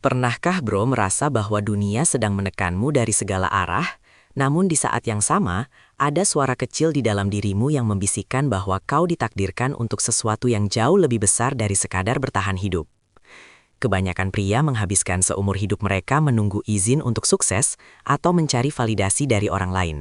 Pernahkah bro merasa bahwa dunia sedang menekanmu dari segala arah, namun di saat yang sama, ada suara kecil di dalam dirimu yang membisikkan bahwa kau ditakdirkan untuk sesuatu yang jauh lebih besar dari sekadar bertahan hidup? Kebanyakan pria menghabiskan seumur hidup mereka menunggu izin untuk sukses atau mencari validasi dari orang lain.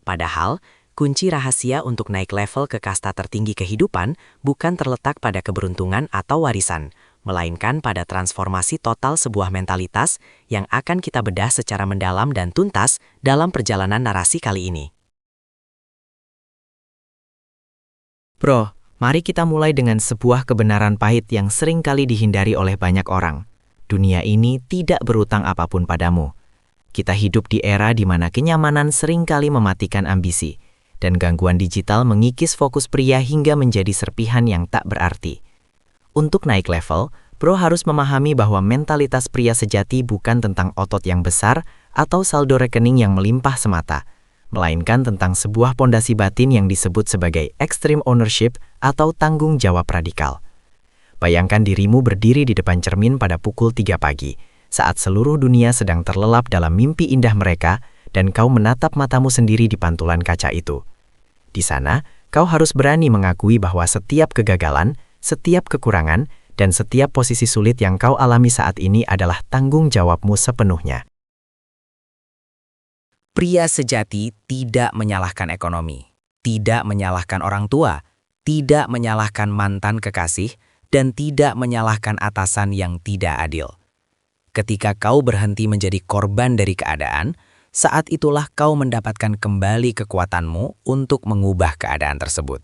Padahal, kunci rahasia untuk naik level ke kasta tertinggi kehidupan bukan terletak pada keberuntungan atau warisan, melainkan pada transformasi total sebuah mentalitas yang akan kita bedah secara mendalam dan tuntas dalam perjalanan narasi kali ini. Bro, mari kita mulai dengan sebuah kebenaran pahit yang sering kali dihindari oleh banyak orang. Dunia ini tidak berutang apapun padamu. Kita hidup di era di mana kenyamanan sering kali mematikan ambisi, dan gangguan digital mengikis fokus pria hingga menjadi serpihan yang tak berarti. Untuk naik level, bro harus memahami bahwa mentalitas pria sejati bukan tentang otot yang besar atau saldo rekening yang melimpah semata, melainkan tentang sebuah pondasi batin yang disebut sebagai extreme ownership atau tanggung jawab radikal. Bayangkan dirimu berdiri di depan cermin pada pukul 3 pagi, saat seluruh dunia sedang terlelap dalam mimpi indah mereka dan kau menatap matamu sendiri di pantulan kaca itu. Di sana, kau harus berani mengakui bahwa setiap kegagalan, setiap kekurangan, dan setiap posisi sulit yang kau alami saat ini adalah tanggung jawabmu sepenuhnya. Pria sejati tidak menyalahkan ekonomi, tidak menyalahkan orang tua, tidak menyalahkan mantan kekasih, dan tidak menyalahkan atasan yang tidak adil. Ketika kau berhenti menjadi korban dari keadaan, saat itulah kau mendapatkan kembali kekuatanmu untuk mengubah keadaan tersebut.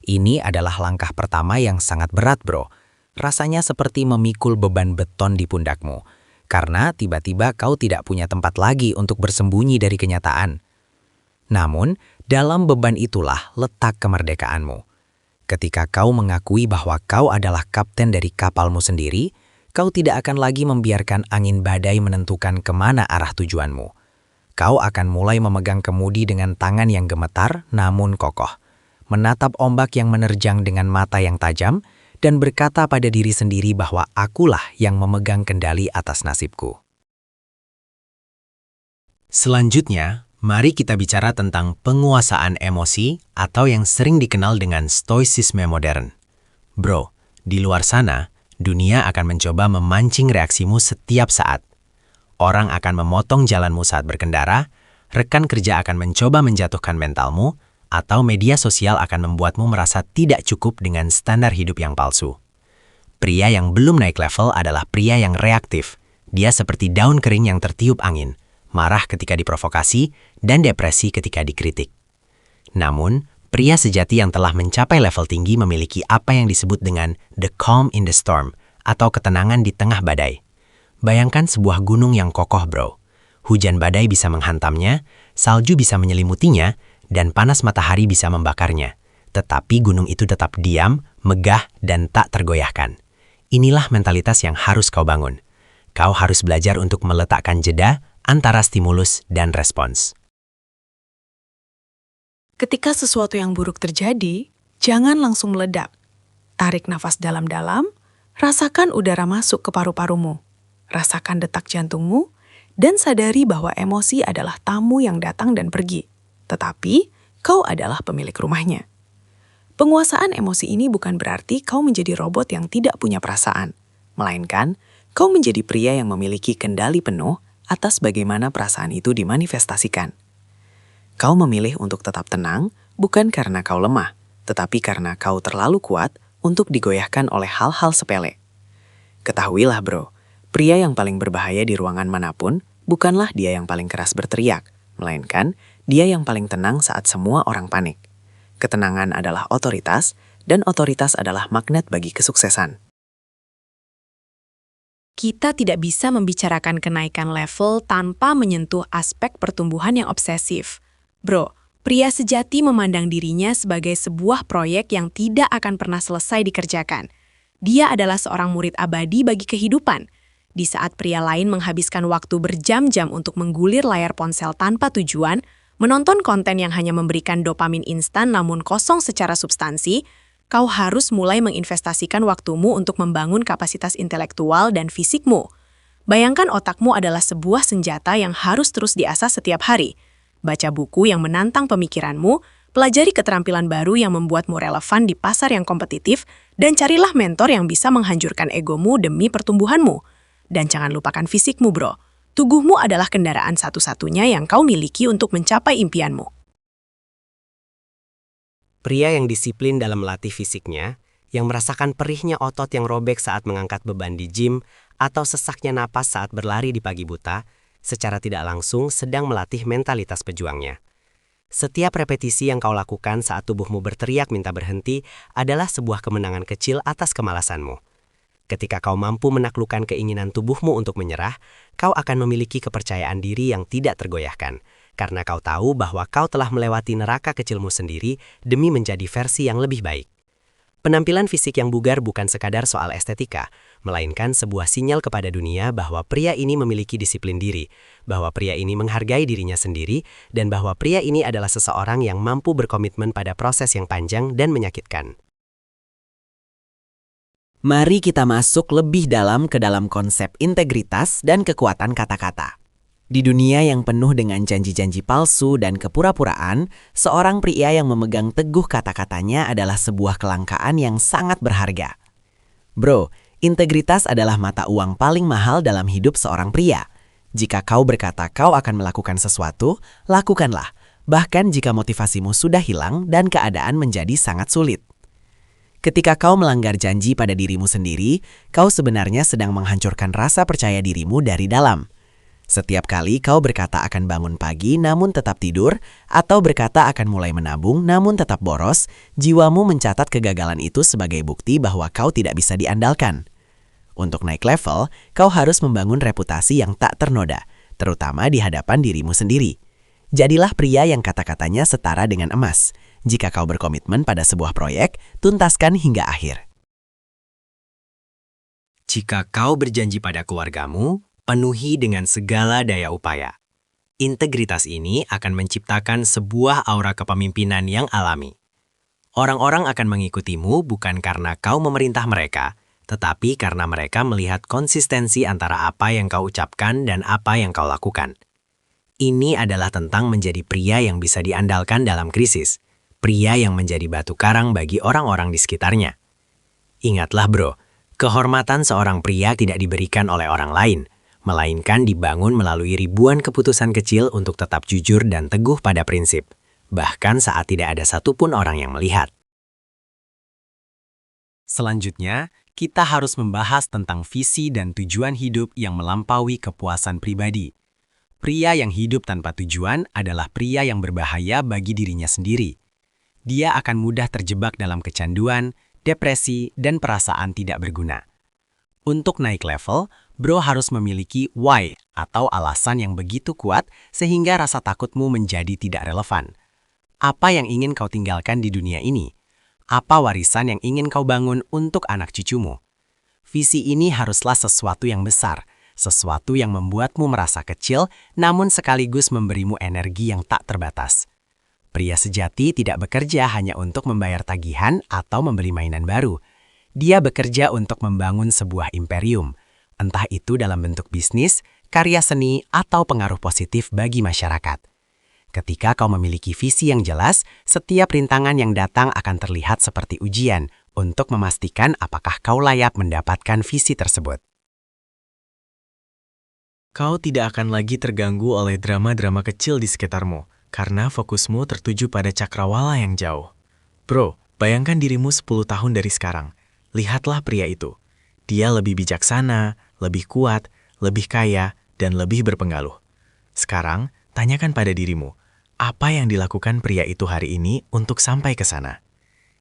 Ini adalah langkah pertama yang sangat berat, bro. Rasanya seperti memikul beban beton di pundakmu, karena tiba-tiba kau tidak punya tempat lagi untuk bersembunyi dari kenyataan. Namun, dalam beban itulah letak kemerdekaanmu. Ketika kau mengakui bahwa kau adalah kapten dari kapalmu sendiri, kau tidak akan lagi membiarkan angin badai menentukan kemana arah tujuanmu. Kau akan mulai memegang kemudi dengan tangan yang gemetar namun kokoh, menatap ombak yang menerjang dengan mata yang tajam, dan berkata pada diri sendiri bahwa akulah yang memegang kendali atas nasibku. Selanjutnya, mari kita bicara tentang penguasaan emosi atau yang sering dikenal dengan stoicisme modern. Bro, di luar sana, dunia akan mencoba memancing reaksimu setiap saat. Orang akan memotong jalanmu saat berkendara, rekan kerja akan mencoba menjatuhkan mentalmu, atau media sosial akan membuatmu merasa tidak cukup dengan standar hidup yang palsu. Pria yang belum naik level adalah pria yang reaktif. Dia seperti daun kering yang tertiup angin, marah ketika diprovokasi, dan depresi ketika dikritik. Namun, pria sejati yang telah mencapai level tinggi memiliki apa yang disebut dengan the calm in the storm, atau ketenangan di tengah badai. Bayangkan sebuah gunung yang kokoh, bro. Hujan badai bisa menghantamnya, salju bisa menyelimutinya, dan panas matahari bisa membakarnya. Tetapi gunung itu tetap diam, megah, dan tak tergoyahkan. Inilah mentalitas yang harus kau bangun. Kau harus belajar untuk meletakkan jeda antara stimulus dan respons. Ketika sesuatu yang buruk terjadi, jangan langsung meledak. Tarik nafas dalam-dalam, rasakan udara masuk ke paru-parumu. Rasakan detak jantungmu, dan sadari bahwa emosi adalah tamu yang datang dan pergi. Tetapi, kau adalah pemilik rumahnya. Penguasaan emosi ini bukan berarti kau menjadi robot yang tidak punya perasaan, melainkan kau menjadi pria yang memiliki kendali penuh atas bagaimana perasaan itu dimanifestasikan. Kau memilih untuk tetap tenang bukan karena kau lemah, tetapi karena kau terlalu kuat untuk digoyahkan oleh hal-hal sepele. Ketahuilah bro, pria yang paling berbahaya di ruangan manapun bukanlah dia yang paling keras berteriak, melainkan dia yang paling tenang saat semua orang panik. Ketenangan adalah otoritas, dan otoritas adalah magnet bagi kesuksesan. Kita tidak bisa membicarakan kenaikan level tanpa menyentuh aspek pertumbuhan yang obsesif. Bro, pria sejati memandang dirinya sebagai sebuah proyek yang tidak akan pernah selesai dikerjakan. Dia adalah seorang murid abadi bagi kehidupan. Di saat pria lain menghabiskan waktu berjam-jam untuk menggulir layar ponsel tanpa tujuan, menonton konten yang hanya memberikan dopamin instan namun kosong secara substansi, kau harus mulai menginvestasikan waktumu untuk membangun kapasitas intelektual dan fisikmu. Bayangkan otakmu adalah sebuah senjata yang harus terus diasah setiap hari. Baca buku yang menantang pemikiranmu, pelajari keterampilan baru yang membuatmu relevan di pasar yang kompetitif, dan carilah mentor yang bisa menghancurkan egomu demi pertumbuhanmu. Dan jangan lupakan fisikmu, bro. Tubuhmu adalah kendaraan satu-satunya yang kau miliki untuk mencapai impianmu. Pria yang disiplin dalam melatih fisiknya, yang merasakan perihnya otot yang robek saat mengangkat beban di gym, atau sesaknya napas saat berlari di pagi buta, secara tidak langsung sedang melatih mentalitas pejuangnya. Setiap repetisi yang kau lakukan saat tubuhmu berteriak minta berhenti adalah sebuah kemenangan kecil atas kemalasanmu. Ketika kau mampu menaklukkan keinginan tubuhmu untuk menyerah, kau akan memiliki kepercayaan diri yang tidak tergoyahkan, karena kau tahu bahwa kau telah melewati neraka kecilmu sendiri demi menjadi versi yang lebih baik. Penampilan fisik yang bugar bukan sekadar soal estetika, melainkan sebuah sinyal kepada dunia bahwa pria ini memiliki disiplin diri, bahwa pria ini menghargai dirinya sendiri, dan bahwa pria ini adalah seseorang yang mampu berkomitmen pada proses yang panjang dan menyakitkan. Mari kita masuk lebih dalam ke dalam konsep integritas dan kekuatan kata-kata. Di dunia yang penuh dengan janji-janji palsu dan kepura-puraan, seorang pria yang memegang teguh kata-katanya adalah sebuah kelangkaan yang sangat berharga. Bro, integritas adalah mata uang paling mahal dalam hidup seorang pria. Jika kau berkata kau akan melakukan sesuatu, lakukanlah. Bahkan jika motivasimu sudah hilang dan keadaan menjadi sangat sulit. Ketika kau melanggar janji pada dirimu sendiri, kau sebenarnya sedang menghancurkan rasa percaya dirimu dari dalam. Setiap kali kau berkata akan bangun pagi namun tetap tidur, atau berkata akan mulai menabung namun tetap boros, jiwamu mencatat kegagalan itu sebagai bukti bahwa kau tidak bisa diandalkan. Untuk naik level, kau harus membangun reputasi yang tak ternoda, terutama di hadapan dirimu sendiri. Jadilah pria yang kata-katanya setara dengan emas. Jika kau berkomitmen pada sebuah proyek, tuntaskan hingga akhir. Jika kau berjanji pada keluargamu, penuhi dengan segala daya upaya. Integritas ini akan menciptakan sebuah aura kepemimpinan yang alami. Orang-orang akan mengikutimu bukan karena kau memerintah mereka, tetapi karena mereka melihat konsistensi antara apa yang kau ucapkan dan apa yang kau lakukan. Ini adalah tentang menjadi pria yang bisa diandalkan dalam krisis. Pria yang menjadi batu karang bagi orang-orang di sekitarnya. Ingatlah bro, kehormatan seorang pria tidak diberikan oleh orang lain, melainkan dibangun melalui ribuan keputusan kecil untuk tetap jujur dan teguh pada prinsip, bahkan saat tidak ada satupun orang yang melihat. Selanjutnya, kita harus membahas tentang visi dan tujuan hidup yang melampaui kepuasan pribadi. Pria yang hidup tanpa tujuan adalah pria yang berbahaya bagi dirinya sendiri. Dia akan mudah terjebak dalam kecanduan, depresi, dan perasaan tidak berguna. Untuk naik level, bro harus memiliki why atau alasan yang begitu kuat sehingga rasa takutmu menjadi tidak relevan. Apa yang ingin kau tinggalkan di dunia ini? Apa warisan yang ingin kau bangun untuk anak cucumu? Visi ini haruslah sesuatu yang besar, sesuatu yang membuatmu merasa kecil namun sekaligus memberimu energi yang tak terbatas. Pria sejati tidak bekerja hanya untuk membayar tagihan atau membeli mainan baru. Dia bekerja untuk membangun sebuah imperium, entah itu dalam bentuk bisnis, karya seni, atau pengaruh positif bagi masyarakat. Ketika kau memiliki visi yang jelas, setiap rintangan yang datang akan terlihat seperti ujian untuk memastikan apakah kau layak mendapatkan visi tersebut. Kau tidak akan lagi terganggu oleh drama-drama kecil di sekitarmu, karena fokusmu tertuju pada cakrawala yang jauh. Bro, bayangkan dirimu 10 tahun dari sekarang. Lihatlah pria itu. Dia lebih bijaksana, lebih kuat, lebih kaya, dan lebih berpengaruh. Sekarang, tanyakan pada dirimu, apa yang dilakukan pria itu hari ini untuk sampai ke sana?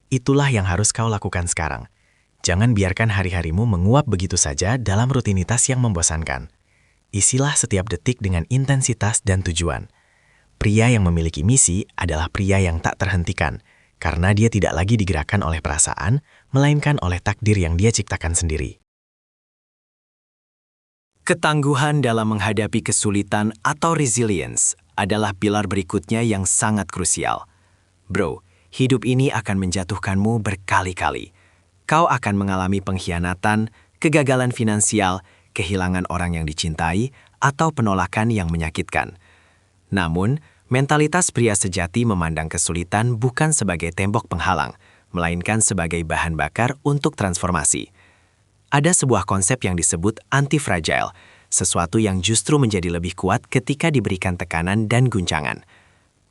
Itulah yang harus kau lakukan sekarang. Jangan biarkan hari-harimu menguap begitu saja dalam rutinitas yang membosankan. Isilah setiap detik dengan intensitas dan tujuan. Pria yang memiliki misi adalah pria yang tak terhentikan, karena dia tidak lagi digerakkan oleh perasaan, melainkan oleh takdir yang dia ciptakan sendiri. Ketangguhan dalam menghadapi kesulitan atau resilience adalah pilar berikutnya yang sangat krusial. Bro, hidup ini akan menjatuhkanmu berkali-kali. Kau akan mengalami pengkhianatan, kegagalan finansial, kehilangan orang yang dicintai, atau penolakan yang menyakitkan. Namun, mentalitas pria sejati memandang kesulitan bukan sebagai tembok penghalang, melainkan sebagai bahan bakar untuk transformasi. Ada sebuah konsep yang disebut anti-fragile, sesuatu yang justru menjadi lebih kuat ketika diberikan tekanan dan guncangan.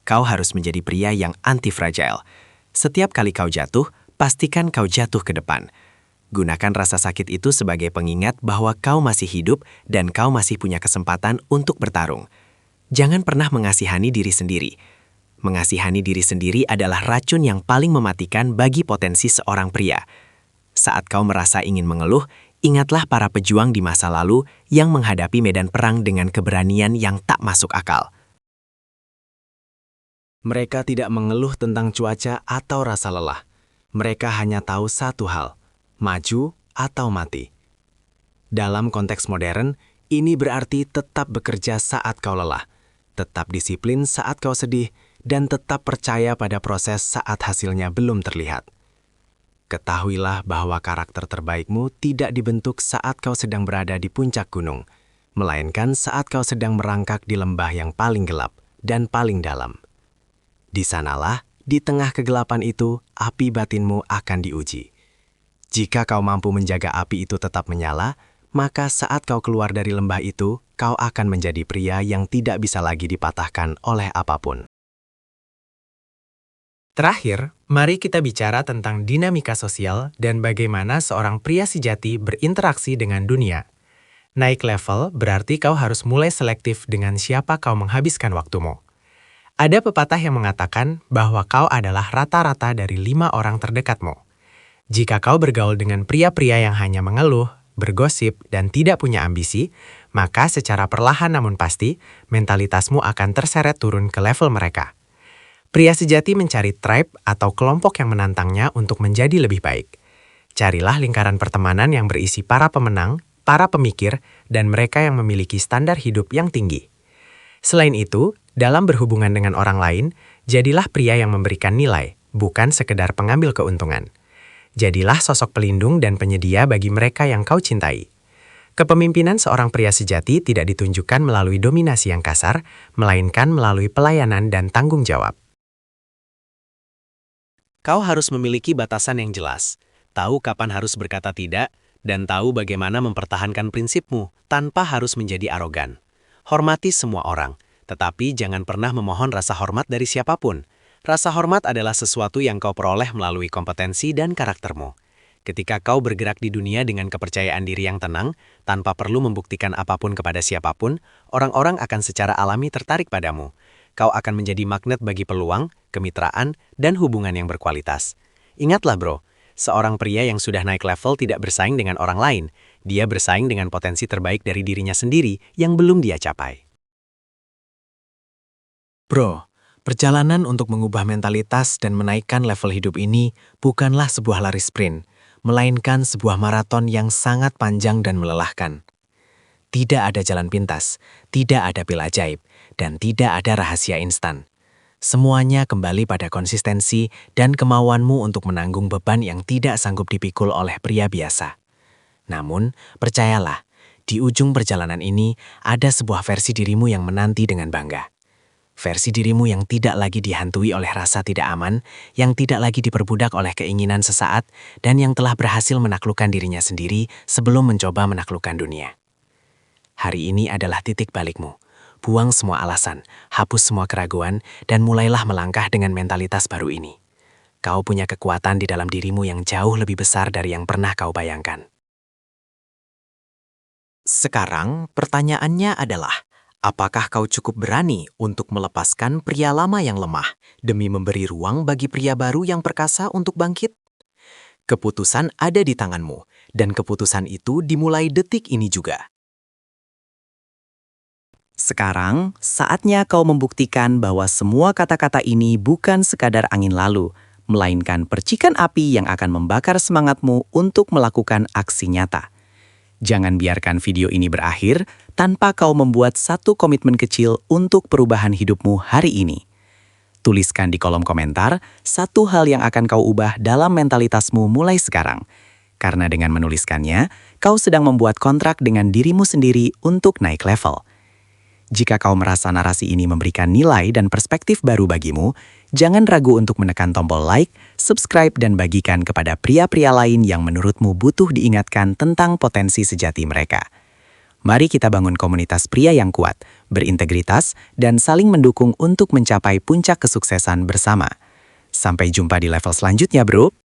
Kau harus menjadi pria yang anti-fragile. Setiap kali kau jatuh, pastikan kau jatuh ke depan. Gunakan rasa sakit itu sebagai pengingat bahwa kau masih hidup dan kau masih punya kesempatan untuk bertarung. Jangan pernah mengasihani diri sendiri. Mengasihani diri sendiri adalah racun yang paling mematikan bagi potensi seorang pria. Saat kau merasa ingin mengeluh, ingatlah para pejuang di masa lalu yang menghadapi medan perang dengan keberanian yang tak masuk akal. Mereka tidak mengeluh tentang cuaca atau rasa lelah. Mereka hanya tahu satu hal, maju atau mati. Dalam konteks modern, ini berarti tetap bekerja saat kau lelah, tetap disiplin saat kau sedih, dan tetap percaya pada proses saat hasilnya belum terlihat. Ketahuilah bahwa karakter terbaikmu tidak dibentuk saat kau sedang berada di puncak gunung, melainkan saat kau sedang merangkak di lembah yang paling gelap dan paling dalam. Di sanalah, di tengah kegelapan itu, api batinmu akan diuji. Jika kau mampu menjaga api itu tetap menyala, maka saat kau keluar dari lembah itu, kau akan menjadi pria yang tidak bisa lagi dipatahkan oleh apapun. Terakhir, mari kita bicara tentang dinamika sosial dan bagaimana seorang pria sejati berinteraksi dengan dunia. Naik level berarti kau harus mulai selektif dengan siapa kau menghabiskan waktumu. Ada pepatah yang mengatakan bahwa kau adalah rata-rata dari 5 orang terdekatmu. Jika kau bergaul dengan pria-pria yang hanya mengeluh, bergosip, dan tidak punya ambisi, maka secara perlahan namun pasti, mentalitasmu akan terseret turun ke level mereka. Pria sejati mencari tribe atau kelompok yang menantangnya untuk menjadi lebih baik. Carilah lingkaran pertemanan yang berisi para pemenang, para pemikir, dan mereka yang memiliki standar hidup yang tinggi. Selain itu, dalam berhubungan dengan orang lain, jadilah pria yang memberikan nilai, bukan sekedar pengambil keuntungan. Jadilah sosok pelindung dan penyedia bagi mereka yang kau cintai. Kepemimpinan seorang pria sejati tidak ditunjukkan melalui dominasi yang kasar, melainkan melalui pelayanan dan tanggung jawab. Kau harus memiliki batasan yang jelas, tahu kapan harus berkata tidak, dan tahu bagaimana mempertahankan prinsipmu tanpa harus menjadi arogan. Hormati semua orang, tetapi jangan pernah memohon rasa hormat dari siapapun. Rasa hormat adalah sesuatu yang kau peroleh melalui kompetensi dan karaktermu. Ketika kau bergerak di dunia dengan kepercayaan diri yang tenang, tanpa perlu membuktikan apapun kepada siapapun, orang-orang akan secara alami tertarik padamu. Kau akan menjadi magnet bagi peluang, kemitraan, dan hubungan yang berkualitas. Ingatlah bro, seorang pria yang sudah naik level tidak bersaing dengan orang lain. Dia bersaing dengan potensi terbaik dari dirinya sendiri yang belum dia capai. Bro, perjalanan untuk mengubah mentalitas dan menaikkan level hidup ini bukanlah sebuah lari sprint, melainkan sebuah maraton yang sangat panjang dan melelahkan. Tidak ada jalan pintas, tidak ada pil ajaib, dan tidak ada rahasia instan. Semuanya kembali pada konsistensi dan kemauanmu untuk menanggung beban yang tidak sanggup dipikul oleh pria biasa. Namun, percayalah, di ujung perjalanan ini ada sebuah versi dirimu yang menanti dengan bangga. Versi dirimu yang tidak lagi dihantui oleh rasa tidak aman, yang tidak lagi diperbudak oleh keinginan sesaat, dan yang telah berhasil menaklukkan dirinya sendiri sebelum mencoba menaklukkan dunia. Hari ini adalah titik balikmu. Buang semua alasan, hapus semua keraguan, dan mulailah melangkah dengan mentalitas baru ini. Kau punya kekuatan di dalam dirimu yang jauh lebih besar dari yang pernah kau bayangkan. Sekarang, pertanyaannya adalah, apakah kau cukup berani untuk melepaskan pria lama yang lemah demi memberi ruang bagi pria baru yang perkasa untuk bangkit? Keputusan ada di tanganmu, dan keputusan itu dimulai detik ini juga. Sekarang, saatnya kau membuktikan bahwa semua kata-kata ini bukan sekadar angin lalu, melainkan percikan api yang akan membakar semangatmu untuk melakukan aksi nyata. Jangan biarkan video ini berakhir tanpa kau membuat satu komitmen kecil untuk perubahan hidupmu hari ini. Tuliskan di kolom komentar satu hal yang akan kau ubah dalam mentalitasmu mulai sekarang. Karena dengan menuliskannya, kau sedang membuat kontrak dengan dirimu sendiri untuk naik level. Jika kau merasa narasi ini memberikan nilai dan perspektif baru bagimu, jangan ragu untuk menekan tombol like, subscribe, dan bagikan kepada pria-pria lain yang menurutmu butuh diingatkan tentang potensi sejati mereka. Mari kita bangun komunitas pria yang kuat, berintegritas, dan saling mendukung untuk mencapai puncak kesuksesan bersama. Sampai jumpa di level selanjutnya, bro.